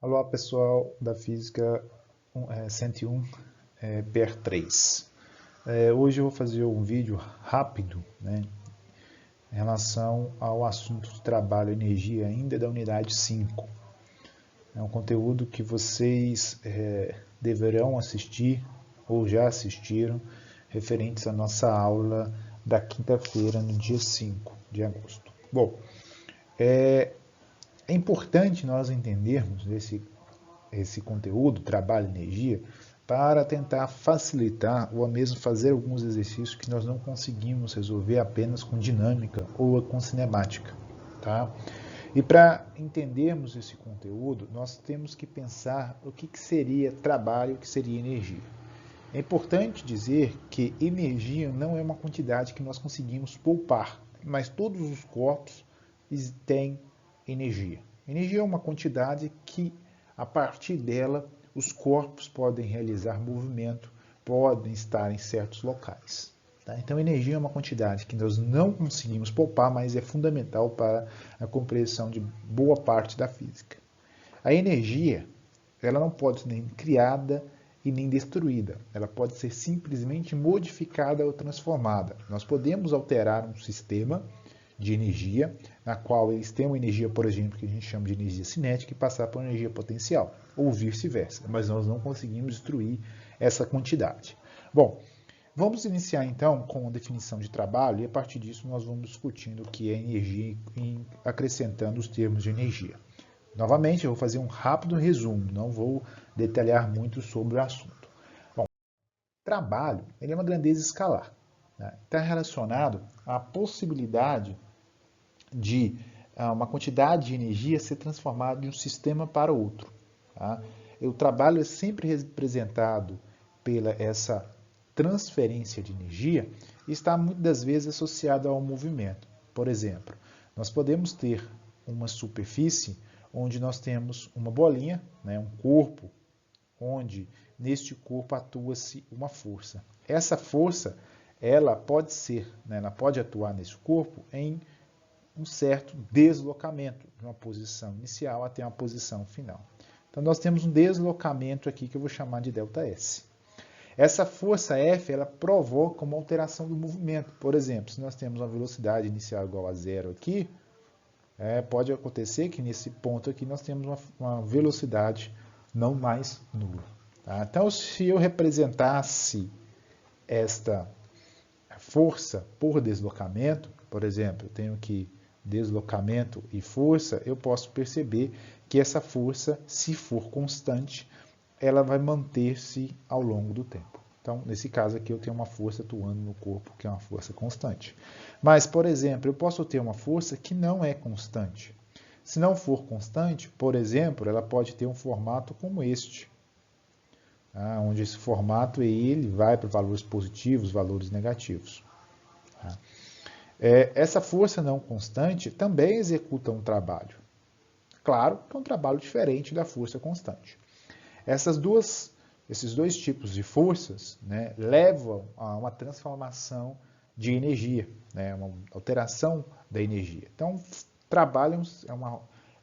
Olá pessoal da Física 101, PER 3. Hoje eu vou fazer um vídeo rápido, né, em relação ao assunto de trabalho e energia ainda da unidade 5. É um conteúdo que vocês deverão assistir ou já assistiram, referentes à nossa aula da quinta-feira, no dia 5 de agosto. Bom, é importante nós entendermos esse conteúdo, trabalho e energia, para tentar facilitar ou mesmo fazer alguns exercícios que nós não conseguimos resolver apenas com dinâmica ou com cinemática. Tá? E para entendermos esse conteúdo, nós temos que pensar o que seria trabalho e o que seria energia. É importante dizer que energia não é uma quantidade que nós conseguimos poupar, mas todos os corpos têm energia. Energia é uma quantidade que, a partir dela, os corpos podem realizar movimento, podem estar em certos locais. Tá? Então, energia é uma quantidade que nós não conseguimos poupar, mas é fundamental para a compreensão de boa parte da física. A energia, ela não pode ser nem criada e nem destruída. Ela pode ser simplesmente modificada ou transformada. Nós podemos alterar um sistema de energia, na qual eles têm uma energia, por exemplo, que a gente chama de energia cinética, e passar para uma energia potencial, ou vice-versa, mas nós não conseguimos destruir essa quantidade. Bom, vamos iniciar então com a definição de trabalho, e a partir disso nós vamos discutindo o que é energia e acrescentando os termos de energia. Novamente, eu vou fazer um rápido resumo, não vou detalhar muito sobre o assunto. Bom, trabalho ele é uma grandeza escalar. Né? Está relacionado à possibilidade de uma quantidade de energia ser transformada de um sistema para outro. Tá? O trabalho é sempre representado pela essa transferência de energia e está muitas das vezes associado ao movimento. Por exemplo, nós podemos ter uma superfície onde nós temos uma bolinha, né, um corpo, onde neste corpo atua-se uma força. Essa força, ela pode ser, né, ela pode atuar nesse corpo em um certo deslocamento de uma posição inicial até uma posição final. Então nós temos um deslocamento aqui que eu vou chamar de ΔS. Essa força F, ela provoca uma alteração do movimento. Por exemplo, se nós temos uma velocidade inicial igual a zero aqui, pode acontecer que nesse ponto aqui nós temos uma velocidade não mais nula. Tá? Então, se eu representasse esta força por deslocamento, por exemplo, eu tenho aqui deslocamento e força, eu posso perceber que essa força, se for constante, ela vai manter-se ao longo do tempo. Então, nesse caso aqui, eu tenho uma força atuando no corpo, que é uma força constante. Mas, por exemplo, eu posso ter uma força que não é constante. Se não for constante, por exemplo, ela pode ter um formato como este, onde esse formato ele vai para valores positivos, valores negativos. Essa força não constante também executa um trabalho. Claro que é um trabalho diferente da força constante. Esses dois tipos de forças, né, levam a uma transformação de energia, né, uma alteração da energia. Então, trabalho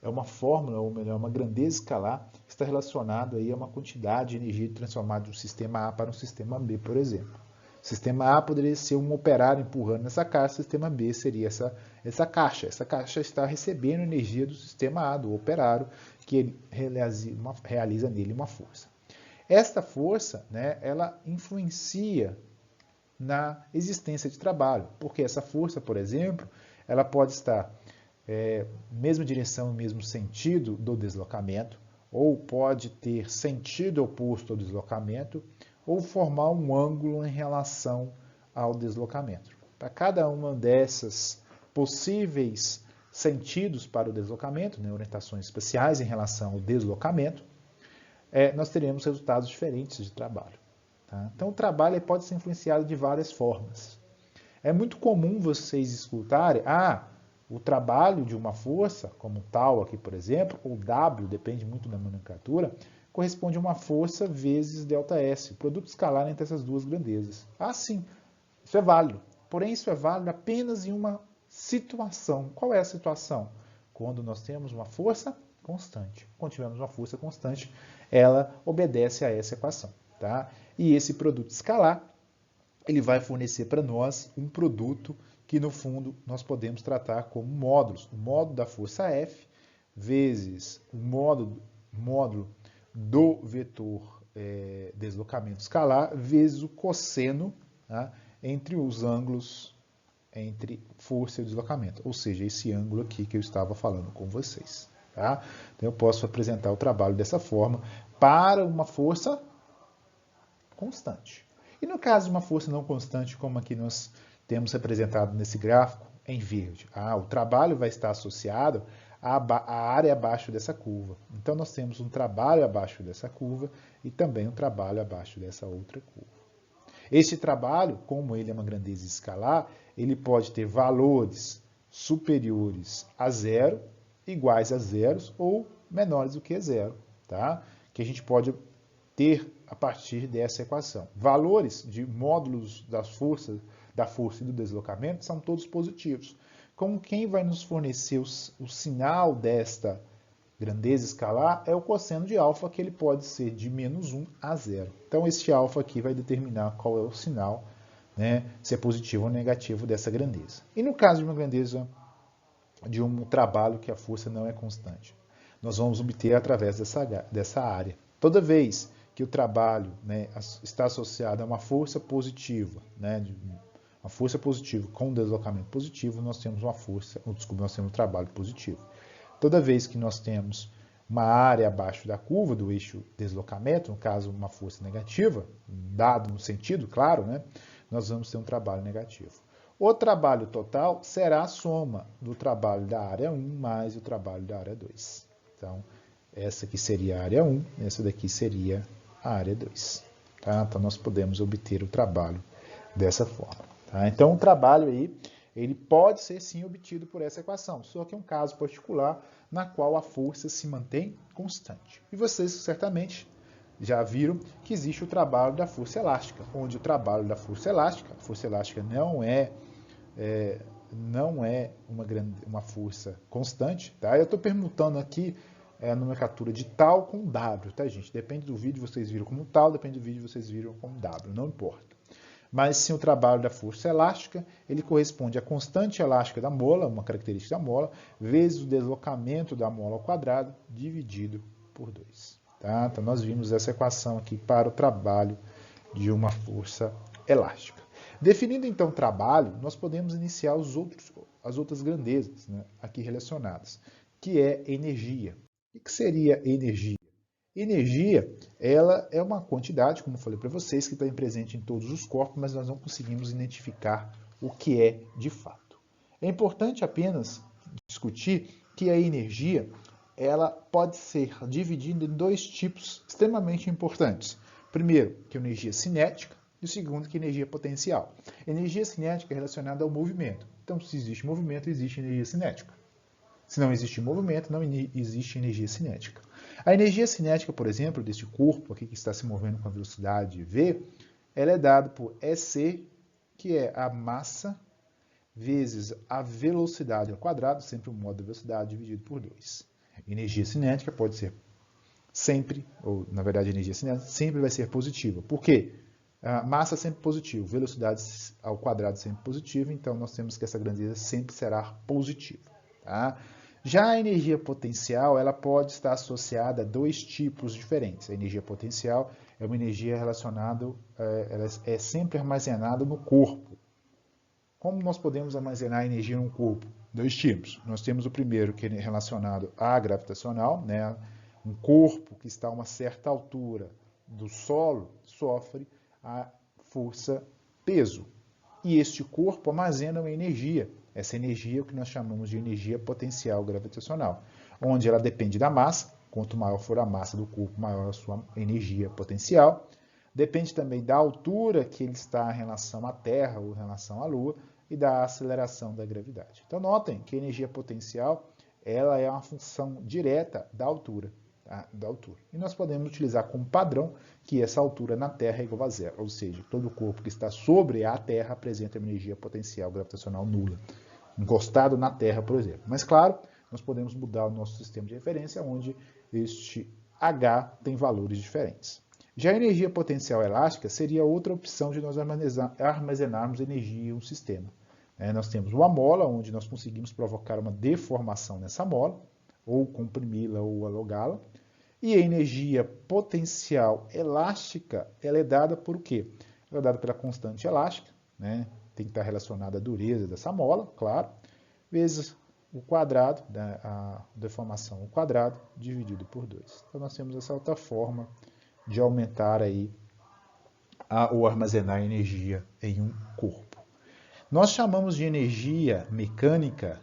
é uma fórmula, ou melhor, uma grandeza escalar que está relacionada aí a uma quantidade de energia transformada de um sistema A para um sistema B, por exemplo. O sistema A poderia ser um operário empurrando nessa caixa, o sistema B seria essa caixa. Essa caixa está recebendo energia do sistema A, do operário, que ele realiza nele uma força. Esta força, né, ela influencia na existência de trabalho, porque essa força, por exemplo, ela pode estar mesma direção, mesmo sentido do deslocamento, ou pode ter sentido oposto ao deslocamento, ou formar um ângulo em relação ao deslocamento. Para cada uma dessas possíveis sentidos para o deslocamento, né, orientações espaciais em relação ao deslocamento, nós teremos resultados diferentes de trabalho. Tá? Então, o trabalho pode ser influenciado de várias formas. É muito comum vocês escutarem, o trabalho de uma força, como tal aqui, por exemplo, ou W, depende muito da nomenclatura, corresponde a uma força vezes ΔS, produto escalar entre essas duas grandezas. Sim, isso é válido. Porém, isso é válido apenas em uma situação. Qual é a situação? Quando nós temos uma força constante. Quando tivermos uma força constante, ela obedece a essa equação. Tá? E esse produto escalar, ele vai fornecer para nós um produto que, no fundo, nós podemos tratar como módulos. O módulo da força F vezes o módulo do vetor deslocamento escalar vezes o cosseno, tá, entre os ângulos entre força e deslocamento, ou seja, esse ângulo aqui que eu estava falando com vocês. Tá? Então eu posso apresentar o trabalho dessa forma para uma força constante. E no caso de uma força não constante, como aqui nós temos representado nesse gráfico, em verde, o trabalho vai estar associado à área abaixo dessa curva. Então nós temos um trabalho abaixo dessa curva e também um trabalho abaixo dessa outra curva. Este trabalho, como ele é uma grandeza escalar, ele pode ter valores superiores a zero, iguais a zeros ou menores do que zero, tá? Que a gente pode ter a partir dessa equação. Valores de módulos da força e do deslocamento são todos positivos. Como quem vai nos fornecer o sinal desta grandeza escalar é o cosseno de alfa, que ele pode ser de menos 1 a 0. Então, este alfa aqui vai determinar qual é o sinal, né, se é positivo ou negativo dessa grandeza. E no caso de uma grandeza de um trabalho que a força não é constante, nós vamos obter através dessa área. Toda vez que o trabalho, né, está associado a uma força positiva, né, uma força positiva com um deslocamento positivo, nós temos nós temos um trabalho positivo. Toda vez que nós temos uma área abaixo da curva do eixo deslocamento, no caso uma força negativa, dado no sentido, claro, né, nós vamos ter um trabalho negativo. O trabalho total será a soma do trabalho da área 1 mais o trabalho da área 2. Então, essa aqui seria a área 1, essa daqui seria a área 2. Tá? Então, nós podemos obter o trabalho dessa forma. Tá? Então, o trabalho aí, ele pode ser sim obtido por essa equação, só que é um caso particular na qual a força se mantém constante. E vocês certamente já viram que existe o trabalho da força elástica, onde o trabalho da força elástica, a força elástica não é uma força constante, tá? Eu estou permutando aqui a nomenclatura de tal com W, tá, gente? Depende do vídeo, vocês viram como tal, depende do vídeo, vocês viram como W, não importa. Mas sim, o trabalho da força elástica, ele corresponde à constante elástica da mola, uma característica da mola, vezes o deslocamento da mola ao quadrado, dividido por 2. Tá? Então, nós vimos essa equação aqui para o trabalho de uma força elástica. Definindo, então, o trabalho, nós podemos iniciar as outras grandezas, né, aqui relacionadas, que é energia. O que seria energia? Energia, ela é uma quantidade, como eu falei para vocês, que está presente em todos os corpos, mas nós não conseguimos identificar o que é de fato. É importante apenas discutir que a energia, ela pode ser dividida em dois tipos extremamente importantes. Primeiro, que é a energia cinética, e o segundo, que é a energia potencial. Energia cinética é relacionada ao movimento. Então, se existe movimento, existe energia cinética. Se não existe movimento, não existe energia cinética. A energia cinética, por exemplo, deste corpo aqui que está se movendo com a velocidade v, ela é dada por EC, que é a massa vezes a velocidade ao quadrado, sempre o modo da velocidade dividido por 2. Energia cinética pode ser sempre, ou na verdade a energia cinética sempre vai ser positiva. Por quê? A massa é sempre positiva, velocidade ao quadrado sempre positiva, então nós temos que essa grandeza sempre será positiva. Tá? Já a energia potencial, ela pode estar associada a dois tipos diferentes. A energia potencial é uma energia relacionada, ela é sempre armazenada no corpo. Como nós podemos armazenar energia no corpo? Dois tipos. Nós temos o primeiro, que é relacionado à gravitacional, né? Um corpo que está a uma certa altura do solo sofre a força peso. E este corpo armazena uma energia. Essa energia é o que nós chamamos de energia potencial gravitacional, onde ela depende da massa. Quanto maior for a massa do corpo, maior a sua energia potencial. Depende também da altura que ele está em relação à Terra ou em relação à Lua e da aceleração da gravidade. Então, notem que a energia potencial ela é uma função direta da altura. Tá? E nós podemos utilizar como padrão que essa altura na Terra é igual a zero, ou seja, todo corpo que está sobre a Terra apresenta uma energia potencial gravitacional nula, encostado na Terra, por exemplo. Mas, claro, nós podemos mudar o nosso sistema de referência, onde este H tem valores diferentes. Já a energia potencial elástica seria outra opção de nós armazenarmos energia em um sistema. Nós temos uma mola, onde nós conseguimos provocar uma deformação nessa mola, ou comprimi-la ou alongá-la, e a energia potencial elástica, ela é dada por o quê? Ela é dada pela constante elástica, tem que estar relacionada à dureza dessa mola, claro, vezes o quadrado, a deformação ao quadrado, dividido por 2. Então, nós temos essa outra forma de aumentar aí ou armazenar energia em um corpo. Nós chamamos de energia mecânica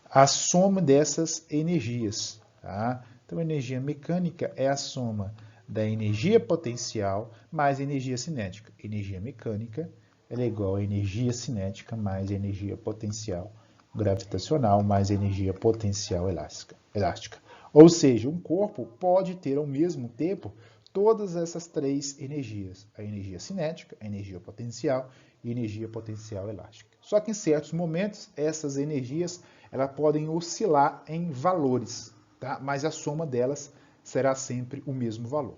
a soma dessas energias. Tá? Então, a energia mecânica é a soma da energia potencial mais energia cinética. Energia mecânica ela é igual a energia cinética mais energia potencial gravitacional mais energia potencial elástica. Ou seja, um corpo pode ter ao mesmo tempo todas essas três energias, a energia cinética, a energia potencial e a energia potencial elástica. Só que em certos momentos essas energias elas podem oscilar em valores, tá? Mas a soma delas será sempre o mesmo valor,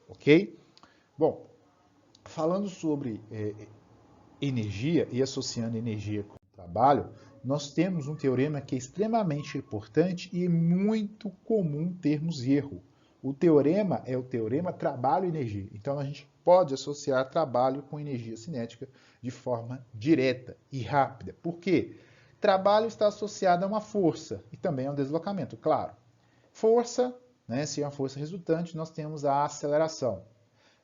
ok? Bom, falando sobre energia e associando energia com trabalho, nós temos um teorema que é extremamente importante e muito comum termos erro. O teorema é o teorema trabalho-energia. Então, a gente pode associar trabalho com energia cinética de forma direta e rápida. Por quê? Trabalho está associado a uma força e também a um deslocamento, claro. Força, se é uma força resultante, nós temos a aceleração.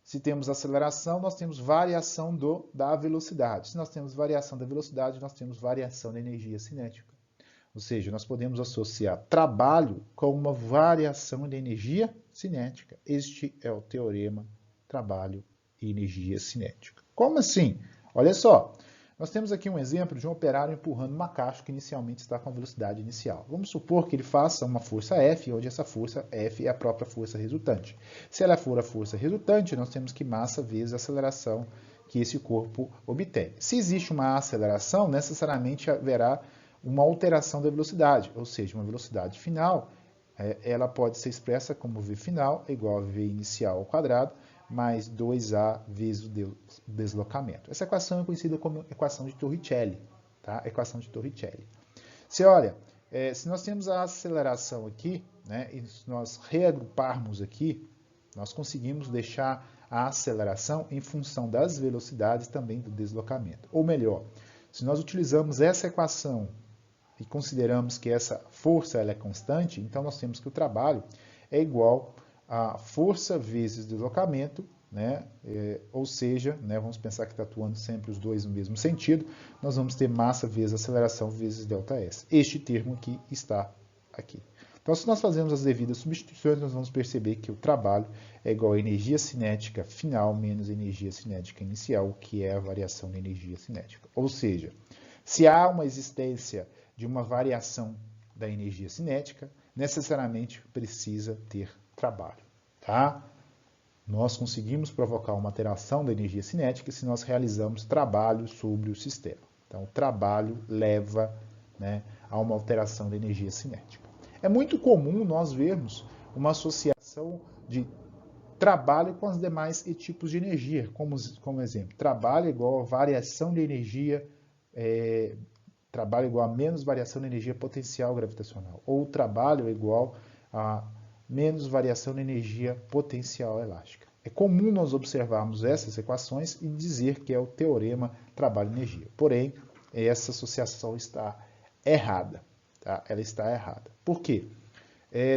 Se temos aceleração, nós temos variação da velocidade. Se nós temos variação da velocidade, nós temos variação da energia cinética. Ou seja, nós podemos associar trabalho com uma variação de energia cinética. Este é o teorema trabalho e energia cinética. Como assim? Olha só, nós temos aqui um exemplo de um operário empurrando uma caixa que inicialmente está com a velocidade inicial. Vamos supor que ele faça uma força F, onde essa força F é a própria força resultante. Se ela for a força resultante, nós temos que massa vezes a aceleração que esse corpo obtém. Se existe uma aceleração, necessariamente haverá uma alteração da velocidade, ou seja, uma velocidade final, ela pode ser expressa como V final é igual a V inicial ao quadrado, mais 2A vezes o deslocamento. Essa equação é conhecida como equação de Torricelli. Tá? Equação de Torricelli. Se olha, se nós temos a aceleração aqui, e se nós reagruparmos aqui, nós conseguimos deixar a aceleração em função das velocidades também do deslocamento. Ou melhor, se nós utilizamos essa equação e consideramos que essa força ela é constante, então nós temos que o trabalho é igual a força vezes deslocamento, ou seja, vamos pensar que está atuando sempre os dois no mesmo sentido, nós vamos ter massa vezes aceleração vezes ΔS. Este termo aqui está aqui. Então, se nós fazermos as devidas substituições, nós vamos perceber que o trabalho é igual a energia cinética final menos energia cinética inicial, que é a variação da energia cinética. Ou seja, se há uma existência de uma variação da energia cinética, necessariamente precisa ter trabalho. Tá? Nós conseguimos provocar uma alteração da energia cinética se nós realizamos trabalho sobre o sistema. Então, o trabalho leva a uma alteração da energia cinética. É muito comum nós vermos uma associação de trabalho com os demais tipos de energia, como exemplo, trabalho igual a variação de energia trabalho igual a menos variação de energia potencial gravitacional, ou trabalho igual a menos variação de energia potencial elástica. É comum nós observarmos essas equações e dizer que é o teorema trabalho-energia. Porém, essa associação está errada. Tá? Ela está errada. Por quê?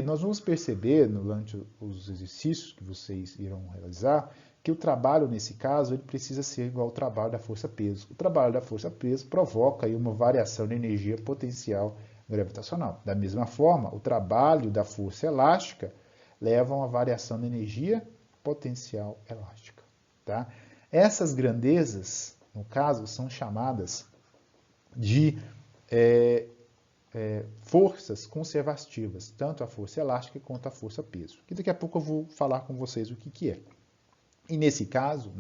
Nós vamos perceber, durante os exercícios que vocês irão realizar, que o trabalho, nesse caso, ele precisa ser igual ao trabalho da força-peso. O trabalho da força-peso provoca aí uma variação de energia potencial gravitacional. Da mesma forma, o trabalho da força elástica leva a uma variação de energia potencial elástica. Tá? Essas grandezas, no caso, são chamadas de forças conservativas, tanto a força elástica quanto a força-peso. Que daqui a pouco eu vou falar com vocês o que é. E nesse caso,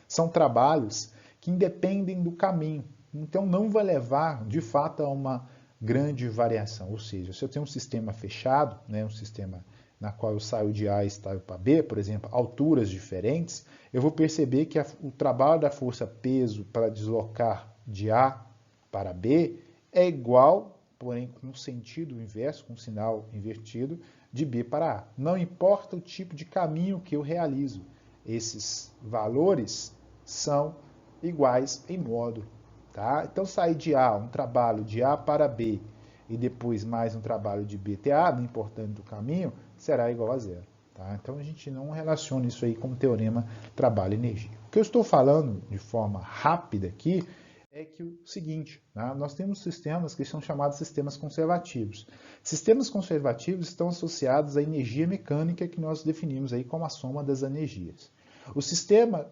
são trabalhos que independem do caminho. Então não vai levar, de fato, a uma grande variação. Ou seja, se eu tenho um sistema fechado, né, um sistema na qual eu saio de A e saio para B, por exemplo, alturas diferentes, eu vou perceber que o trabalho da força-peso para deslocar de A para B é igual, porém com sentido inverso, com sinal invertido, de B para A. Não importa o tipo de caminho que eu realizo, esses valores são iguais em módulo. Tá? Então, sair de A, um trabalho de A para B, e depois mais um trabalho de B até A, não importando do caminho, será igual a zero. Tá? Então, a gente não relaciona isso aí com o teorema trabalho-energia. O que eu estou falando de forma rápida aqui é que o seguinte, tá? Nós temos sistemas que são chamados sistemas conservativos. Sistemas conservativos estão associados à energia mecânica que nós definimos aí como a soma das energias. O sistema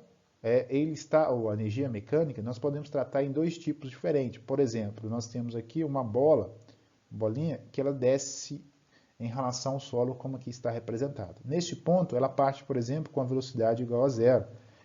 ou a energia mecânica, nós podemos tratar em dois tipos diferentes. Por exemplo, nós temos aqui uma bolinha, que ela desce em relação ao solo, como aqui está representado. Neste ponto, ela parte, por exemplo, com a velocidade igual a zero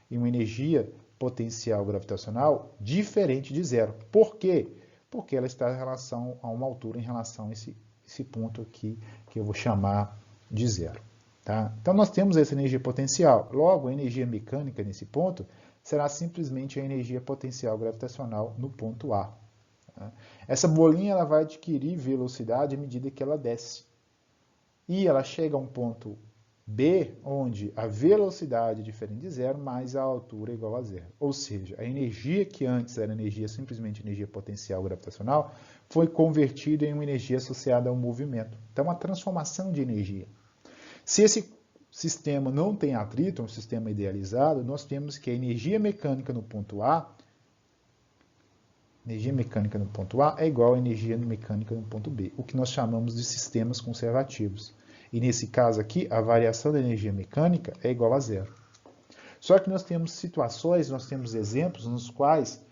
e uma energia potencial gravitacional diferente de zero. Por quê? Porque ela está em relação a uma altura em relação a esse ponto aqui, que eu vou chamar de zero. Tá? Então, nós temos essa energia potencial. Logo, a energia mecânica nesse ponto será simplesmente a energia potencial gravitacional no ponto A. Tá? Essa bolinha ela vai adquirir velocidade à medida que ela desce. E ela chega a um ponto B, onde a velocidade é diferente de zero, mais a altura é igual a zero. Ou seja, a energia que antes era simplesmente energia potencial gravitacional, foi convertida em uma energia associada ao movimento. Então, a transformação de energia. Se esse sistema não tem atrito, é um sistema idealizado, nós temos que a energia mecânica no ponto A é igual a energia mecânica no ponto B, o que nós chamamos de sistemas conservativos. E nesse caso aqui, a variação da energia mecânica é igual a zero. Só que nós temos situações, nós temos exemplos nos quais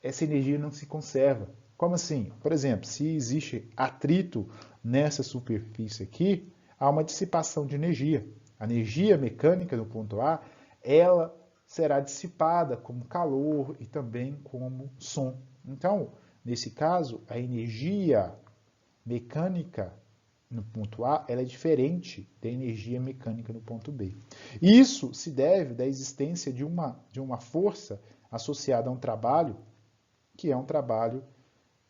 essa energia não se conserva. Como assim? Por exemplo, se existe atrito nessa superfície aqui, há uma dissipação de energia. A energia mecânica no ponto A, ela será dissipada como calor e também como som. Então, nesse caso, a energia mecânica no ponto A ela é diferente da energia mecânica no ponto B. Isso se deve da existência de uma força associada a um trabalho, que é um trabalho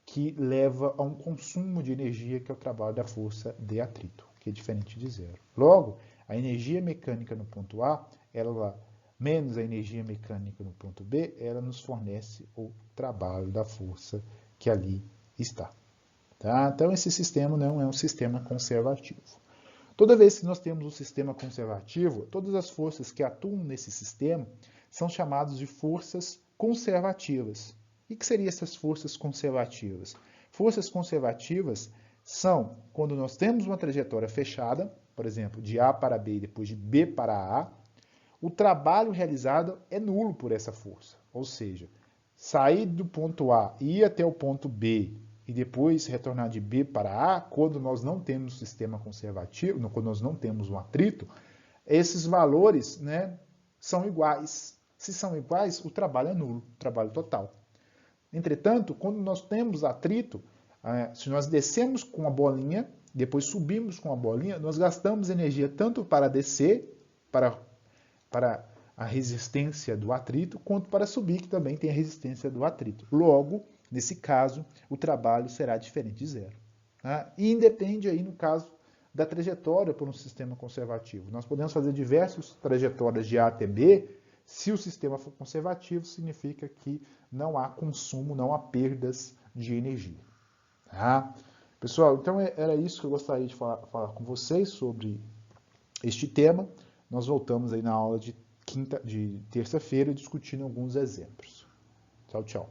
que leva a um consumo de energia, que é o trabalho da força de atrito, que é diferente de zero. Logo, a energia mecânica no ponto A, ela menos a energia mecânica no ponto B, ela nos fornece o trabalho da força que ali está. Tá? Então, esse sistema não é um sistema conservativo. Toda vez que nós temos um sistema conservativo, todas as forças que atuam nesse sistema são chamadas de forças conservativas. O que seriam essas forças conservativas? Forças conservativas são quando nós temos uma trajetória fechada, por exemplo, de A para B e depois de B para A, o trabalho realizado é nulo por essa força. Ou seja, sair do ponto A e ir até o ponto B e depois retornar de B para A, quando nós não temos sistema conservativo, quando nós não temos um atrito, esses valores, né, são iguais. Se são iguais, o trabalho é nulo, o trabalho total. Entretanto, quando nós temos atrito, se nós descemos com a bolinha, depois subimos com a bolinha, nós gastamos energia tanto para descer, para a resistência do atrito, quanto para subir, que também tem a resistência do atrito. Logo, nesse caso, o trabalho será diferente de zero. Tá? E independe aí, no caso, da trajetória por um sistema conservativo. Nós podemos fazer diversas trajetórias de A até B. Se o sistema for conservativo, significa que não há consumo, não há perdas de energia. Tá? Pessoal, então era isso que eu gostaria de falar com vocês sobre este tema. Nós voltamos aí na aula de terça-feira discutindo alguns exemplos. Tchau, tchau.